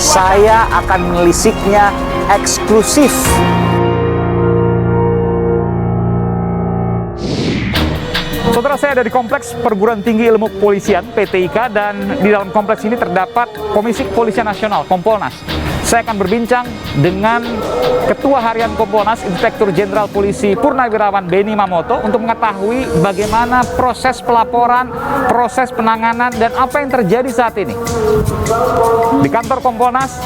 Saya akan menelisiknya eksklusif. Saudara, saya ada di Kompleks Perguruan Tinggi Ilmu Kepolisian (PTIK) dan di dalam kompleks ini terdapat Komisi Kepolisian Nasional (Kompolnas). Saya akan berbincang dengan Ketua Harian Kompolnas, Inspektur Jenderal Polisi Purnawirawan Benny Mamoto untuk mengetahui bagaimana proses pelaporan, proses penanganan, dan apa yang terjadi saat ini. Di kantor Kompolnas,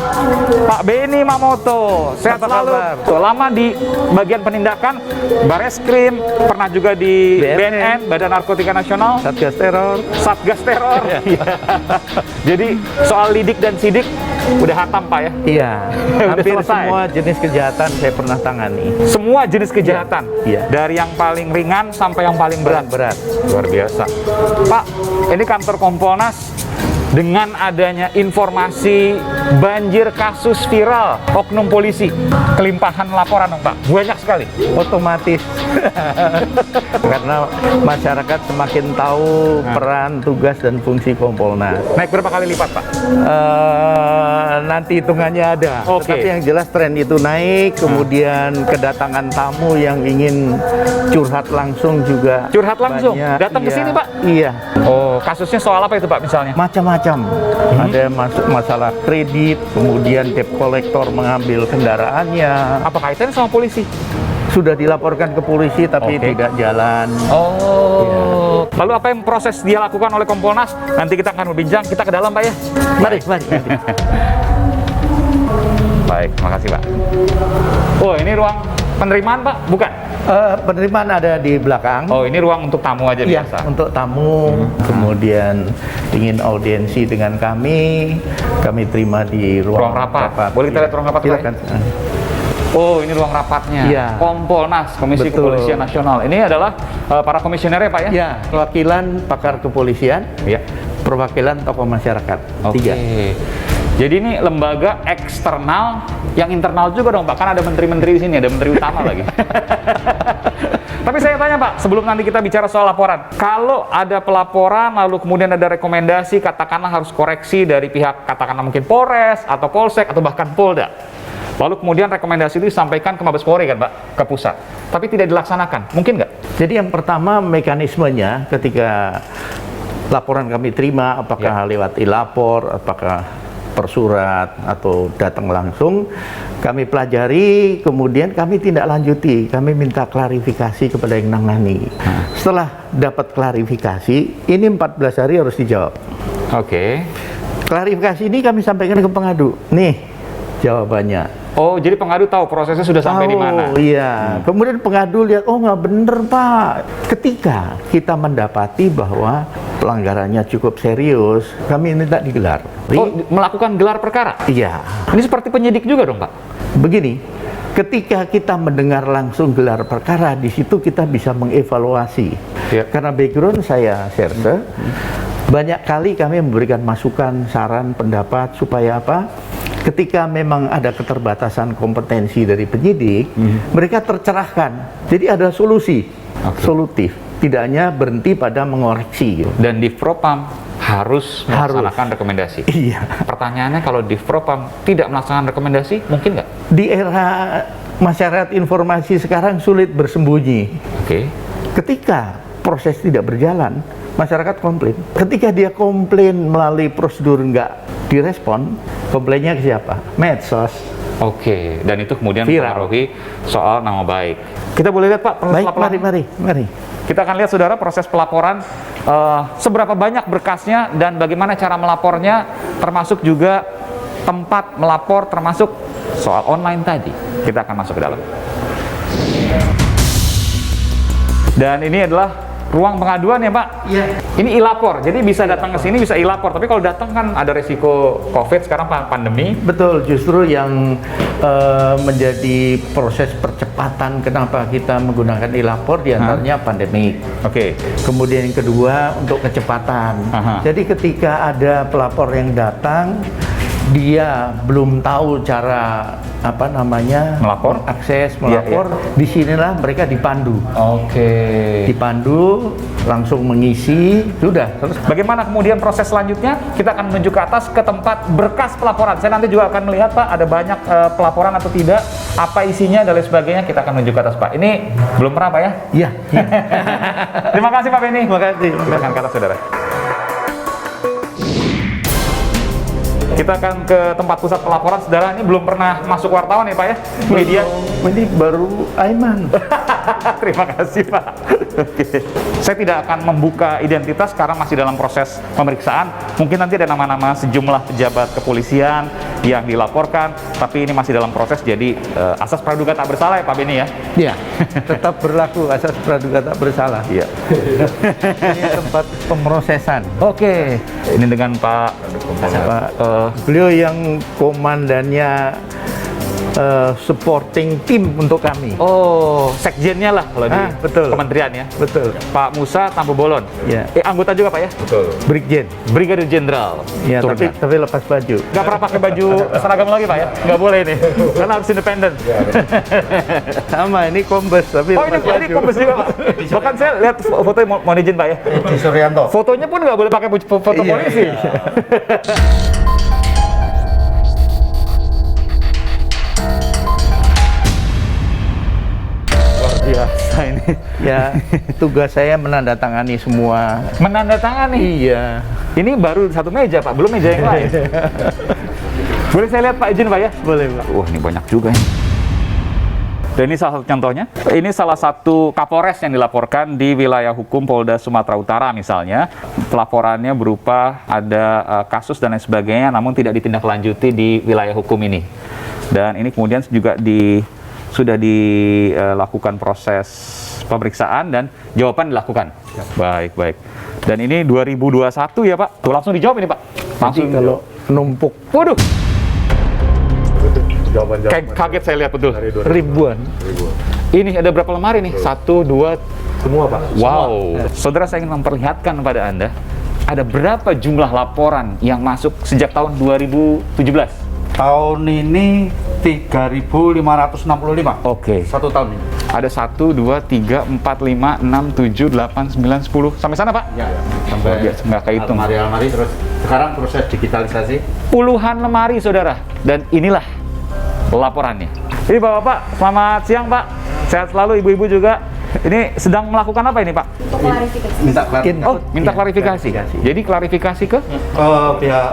Pak Benny Mamoto, sehat selalu. Lama di bagian penindakan, Bareskrim, pernah juga di BNN, Badan Narkotika Nasional, Satgas Teror. Jadi soal lidik dan sidik udah hatam, Pak, ya? Iya, hampir selesai. semua jenis kejahatan saya pernah tangani. Semua jenis kejahatan? Iya. Dari yang paling ringan sampai yang paling berat? Luar biasa. Pak, ini kantor Kompolnas dengan adanya informasi banjir kasus viral oknum polisi, kelimpahan laporan dong, Pak, banyak sekali. Otomatis. Karena masyarakat semakin tahu peran, tugas, dan fungsi Kompolnas. Naik berapa kali lipat, Pak? Nanti hitungannya ada. Oke. Tapi yang jelas tren itu naik, kemudian kedatangan tamu yang ingin curhat langsung juga. Curhat langsung? Banyak. Datang ke Iya. sini, Pak? Iya. Oh, kasusnya soal apa itu, Pak, misalnya? Macam-macam. Ada masalah kredit, kemudian debt collector mengambil kendaraannya. Apa kaitannya sama polisi? Sudah dilaporkan ke polisi tapi Oke. tidak jalan. Oh. Lalu apa yang proses dia lakukan oleh Kompolnas? Nanti kita akan berbincang. Kita ke dalam, Pak, ya? Mari. Baik, makasih, Pak. Oh, ini ruang penerimaan, Pak? Bukan? Penerimaan ada di belakang. Oh, ini ruang untuk tamu aja Iya, biasa? untuk tamu. Kemudian ingin audiensi dengan kami terima di ruang rapat. Boleh kita lihat ruang rapat, Pak, ya? Silakan. Oh, ini ruang rapatnya. Iya. Kompolnas, Komisi Betul. Kepolisian Nasional. Ini adalah para komisioner ya, Pak, ya? Ya, perwakilan pakar kepolisian, Iya. perwakilan tokoh masyarakat. Oke. 3. Jadi ini lembaga eksternal yang internal juga dong, Pak. Kan ada menteri-menteri di sini, ada menteri utama lagi. Tapi saya tanya, Pak, sebelum nanti kita bicara soal laporan. Kalau ada pelaporan, lalu kemudian ada rekomendasi, katakanlah harus koreksi dari pihak, katakanlah mungkin Polres, atau Polsek, atau bahkan Polda. Lalu kemudian rekomendasi itu disampaikan ke Mabes Polri kan, Pak, ke pusat. Tapi tidak dilaksanakan. Mungkin nggak? Jadi yang pertama mekanismenya ketika laporan kami terima, apakah lewat e-lapor, apakah per surat atau datang langsung, kami pelajari, kemudian kami tindak lanjuti, kami minta klarifikasi kepada yang nangani. Setelah dapat klarifikasi, ini 14 hari harus dijawab. Oke. Klarifikasi ini kami sampaikan ke pengadu. Nih jawabannya. Oh, jadi pengadu tahu prosesnya sudah sampai di mana? Iya. Kemudian pengadu lihat, oh nggak bener, Pak. Ketika kita mendapati bahwa pelanggarannya cukup serius, kami minta digelar. Oh, melakukan gelar perkara? Iya. Ini seperti penyidik juga dong, Pak? Begini, ketika kita mendengar langsung gelar perkara, di situ kita bisa mengevaluasi. Ya. Karena background saya serse, banyak kali kami memberikan masukan, saran, pendapat supaya apa? Ketika memang ada keterbatasan kompetensi dari penyidik, mereka tercerahkan. Jadi ada solusi, solutif. Tidak hanya berhenti pada mengoreksi. Gitu. Dan Divpropam harus melaksanakan rekomendasi. Iya. Pertanyaannya, kalau Divpropam tidak melaksanakan rekomendasi, mungkin nggak? Di era masyarakat informasi sekarang sulit bersembunyi. Oke. Ketika proses tidak berjalan, masyarakat komplain. Ketika dia komplain melalui prosedur nggak direspon, komplainnya ke siapa? Medsos. Oke, dan itu kemudian Viral. mempengaruhi soal nama baik. Kita boleh lihat, Pak, proses Baik, laporan? mari. Kita akan lihat, saudara, proses pelaporan, seberapa banyak berkasnya dan bagaimana cara melapornya, termasuk juga tempat melapor, termasuk soal online tadi. Kita akan masuk ke dalam. Dan ini adalah ruang pengaduan ya, Pak? Iya. Ini e-lapor, jadi bisa datang ke sini, bisa e-lapor. Tapi kalau datang kan ada resiko COVID, sekarang pandemi. Betul, justru yang menjadi proses percepatan kenapa kita menggunakan e-lapor diantaranya pandemik. Oke. Kemudian yang kedua untuk kecepatan. Aha. Jadi ketika ada pelapor yang datang, dia belum tahu cara apa namanya Melapor? akses Iya, melapor, disinilah mereka dipandu. Oke. Dipandu, langsung mengisi, sudah. Terus Bagaimana kemudian proses selanjutnya? Kita akan menuju ke atas ke tempat berkas pelaporan. Saya nanti juga akan melihat Pak, ada banyak pelaporan atau tidak, apa isinya dan lain sebagainya. Kita akan menuju ke atas Pak. Ini belum pernah Pak ya? iya. Terima kasih Pak Benny. Terima kasih. Kita akan ke atas saudara. Kita akan ke tempat pusat pelaporan saudara. Ini belum pernah masuk wartawan ya Pak ya? Media. Ini baru Aiman. Terima kasih Pak. Oke. Saya tidak akan membuka identitas karena masih dalam proses pemeriksaan. Mungkin nanti ada nama-nama sejumlah pejabat kepolisian yang dilaporkan, tapi ini masih dalam proses. Jadi asas praduga tak bersalah ya Pak Benny ya? Iya, tetap berlaku asas praduga tak bersalah. Iya. Ini tempat pemrosesan. Oke. Ini dengan Pak. Beliau yang komandannya supporting tim untuk kami. Oh, sekjennya lah kalau di betul. kementerian ya. Betul. Pak Musa Tampu Bolon. Ya. Anggota juga Pak ya? Betul. Brigjen. Brigadir Jenderal. Ya, Turunkan. tapi lepas baju. Nggak pernah pakai baju seragam lagi Pak ya? Nggak boleh nih, karena harus independen. Sama ini kombes tapi Oh ini lepas baju. kombes juga Pak. Bahkan saya lihat fotonya, mohon izin Pak ya. Edi Suryanto. Fotonya pun nggak boleh pakai foto Iya, polisi. iya. Luar biasa ini. Ya, tugas saya menandatangani semua. Menandatangani. Iya. Ini baru satu meja Pak, belum meja yang lain. Boleh saya lihat Pak, izin Pak ya? Boleh, Pak. Wah ini banyak juga ya. Dan ini salah satu contohnya. Ini salah satu Kapolres yang dilaporkan di wilayah hukum Polda Sumatera Utara misalnya. Pelaporannya berupa ada kasus dan lain sebagainya, namun tidak ditindaklanjuti di wilayah hukum ini. Dan ini kemudian juga sudah dilakukan proses pemeriksaan dan jawaban dilakukan. Baik, baik. Dan ini 2021 ya Pak? Tuh langsung dijawab ini Pak? Langsung. Jadi kalau numpuk Waduh, Jawaban-jawaban. kayak kaget saya lihat betul. Dari 2000. ribuan. Ini ada berapa lemari nih? 1, 2, Semua Pak. wow. Saudara, saya ingin memperlihatkan kepada Anda, ada berapa jumlah laporan yang masuk sejak tahun 2017? Tahun ini 3.565. Oke. Satu tahun ini. Ada 1, 2, 3, 4, 5, 6, 7, 8, 9, 10. Sampai sana Pak? Ya, Luar biasa, nggak kehitung. almari terus sekarang proses digitalisasi. Puluhan lemari saudara. Dan inilah laporannya. Ini Bapak-Bapak, selamat siang Pak. Sehat selalu, ibu-ibu juga. Ini sedang melakukan apa ini Pak? Untuk klarifikasi Minta klarifikasi Oh, minta Iya, klarifikasi. klarifikasi. Jadi klarifikasi ke? ke pihak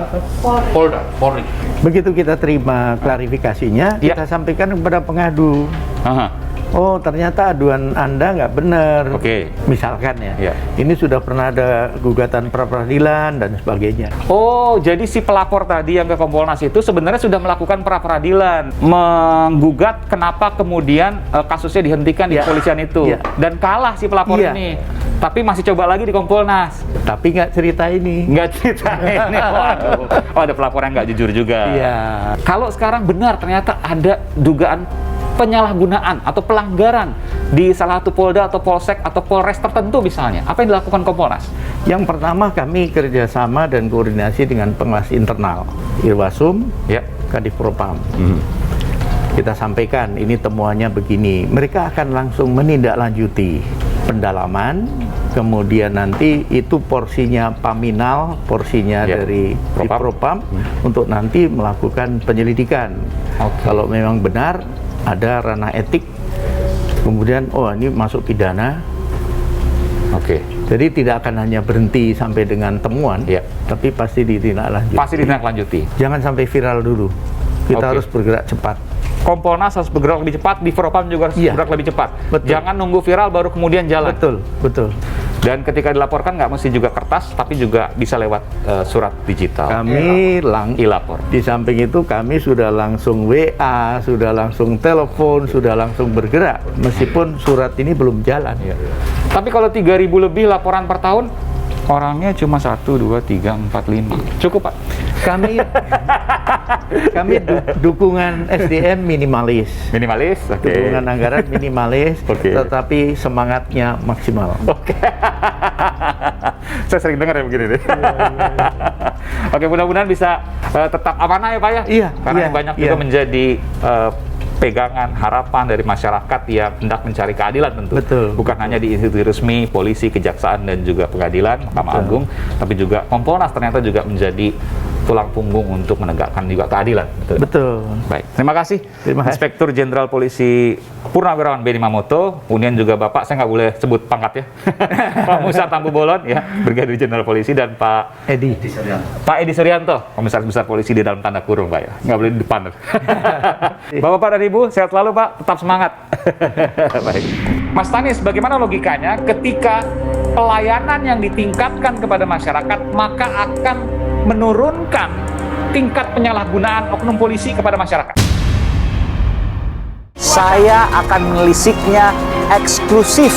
Polda, Polri. Begitu kita terima klarifikasinya, Ya. kita sampaikan kepada pengadu. Aha. Oh, ternyata aduan Anda nggak benar. Oke. Misalkan ya, Ya. ini sudah pernah ada gugatan pra-peradilan dan sebagainya. Oh, jadi si pelapor tadi yang ke Kompolnas itu sebenarnya sudah melakukan pra-peradilan, menggugat kenapa kemudian kasusnya dihentikan di Ya. kepolisian itu, Ya. dan kalah si pelapor Iya. ini. Tapi masih coba lagi di Kompolnas, Tapi nggak cerita ini. nggak ceritain. Waduh. Oh, ada pelapor yang nggak jujur juga. Iya. Kalau sekarang benar ternyata ada dugaan penyalahgunaan atau pelanggaran di salah satu Polda atau Polsek atau Polres tertentu misalnya, apa yang dilakukan Kompolnas? Yang pertama kami kerjasama dan koordinasi dengan pengawas internal, Irwasum, Ya. Kadif Propam. Kita sampaikan ini temuannya begini. Mereka akan langsung menindaklanjuti pendalaman, kemudian nanti itu porsinya Paminal, porsinya Ya. dari Propam. Propam untuk nanti melakukan penyelidikan. Oke. Kalau memang benar ada ranah etik, kemudian oh ini masuk pidana. Oke. Jadi tidak akan hanya berhenti sampai dengan temuan, Ya. tapi pasti ditindaklanjuti. Pasti ditindaklanjuti. Jangan sampai viral dulu. Kita Oke. harus bergerak cepat. Kompolnas harus bergerak lebih cepat, di Propam juga harus Iya. bergerak lebih cepat. Betul. Jangan nunggu viral baru kemudian jalan. Betul, betul. Dan ketika dilaporkan nggak mesti juga kertas, tapi juga bisa lewat surat digital. Kami E-lapor. di samping itu kami sudah langsung WA, sudah langsung telepon, sudah langsung bergerak meskipun surat ini belum jalan. Iya. Tapi kalau 3.000 lebih laporan per tahun, orangnya cuma 1, 2, 3, 4, 5. Cukup Pak? Kami dukungan SDM minimalis. Minimalis? Oke. Dukungan anggaran minimalis, Oke. tetapi semangatnya maksimal. Saya sering dengar ya begini nih. Oke, mudah-mudahan bisa tetap amanah ya Pak ya. Iya, Karena iya, ini banyak iya. juga menjadi pegangan harapan dari masyarakat yang hendak mencari keadilan tentu. Betul. Bukan hanya di institusi resmi, polisi, kejaksaan dan juga pengadilan, Mahkamah Betul. Agung, tapi juga Kompolnas ternyata juga menjadi tulang punggung untuk menegakkan juga keadilan. Betul. Baik, terima kasih. Terima kasih. Inspektur Jenderal Polisi Purnawirawan Benny Mamoto, kemudian juga Bapak, saya nggak boleh sebut pangkat ya, Pak Musa Tambu Bolon, ya, Brigadir Jenderal Polisi, dan Pak Edi. Edi Suryanto, Komisaris Besar Polisi di dalam tanda kurung, Pak ya, nggak boleh di depan. Bapak-bapak dan Ibu, sehat selalu Pak, tetap semangat. Baik. Mas Tanis, bagaimana logikanya ketika pelayanan yang ditingkatkan kepada masyarakat, maka akan menurunkan tingkat penyalahgunaan oknum polisi kepada masyarakat? Saya akan menelisiknya eksklusif